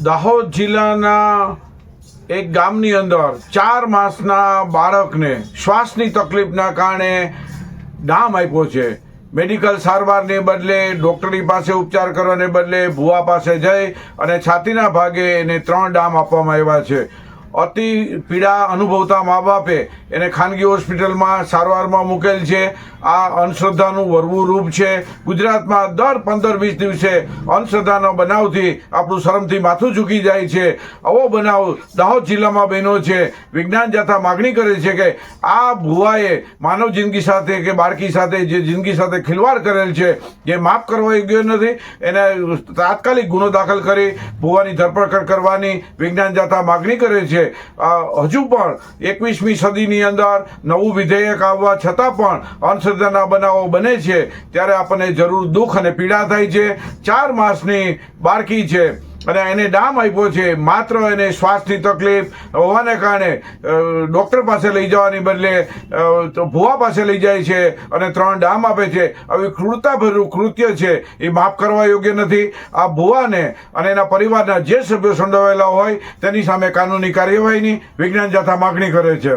દાહોદ જિલ્લાના એક ગામની અંદર 4 માસના બાળકને શ્વાસની તકલીફના કારણે ડામ આપ્યો છે. મેડિકલ સારવારને બદલે ડૉક્ટરની પાસે ઉપચાર કરવાને બદલે ભુવા પાસે જઈ અને છાતીના ભાગે એને 3 ડામ આપવામાં આવ્યા છે. અતિ પીડા અનુભવતા મા બાપે એને ખાનગી હોસ્પિટલમાં સારવારમાં મૂકેલ છે. આ અંધશ્રદ્ધાનું વરવું રૂપ છે. ગુજરાતમાં દર 15-20 દિવસે અંધશ્રદ્ધાના બનાવથી આપણું શરમથી માથું ઝૂકી જાય છે. આવો બનાવ દાહોદ જિલ્લામાં બન્યો છે. વિજ્ઞાન જાથા માગણી કરે છે કે આ ભુવાએ માનવ જિંદગી સાથે કે બાળકી સાથે જે જિંદગી સાથે ખિલવાડ કરેલ છે જે માફ કરવા યોગ્ય નથી. એને તાત્કાલિક ગુનો દાખલ કરી ભુવાની ધરપકડ કરવાની વિજ્ઞાન જાથા માગણી કરે છે. હજુ પણ 21મી સદીની અંદર નવું વિધેયક આવવા છતાં પણ અંધશ્રદ્ધાના બનાવો બને છે ત્યારે આપણને જરૂર દુઃખ અને પીડા થાય છે. 4 માસની બાળકી છે અને એને ડામ આપ્યો છે. માત્ર એને શ્વાસની તકલીફ હોવાને કારણે ડૉક્ટર પાસે લઈ જવાની બદલે ભુવા પાસે લઈ જાય છે અને 3 ડામ આપે છે. આવી ક્રૂરતાભર્યું કૃત્ય છે એ માફ કરવા યોગ્ય નથી. આ ભુવાને અને એના પરિવારના જે સભ્યો સંડોવાયેલા હોય તેની સામે કાનૂની કાર્યવાહીની વિજ્ઞાન જાથા માગણી કરે છે.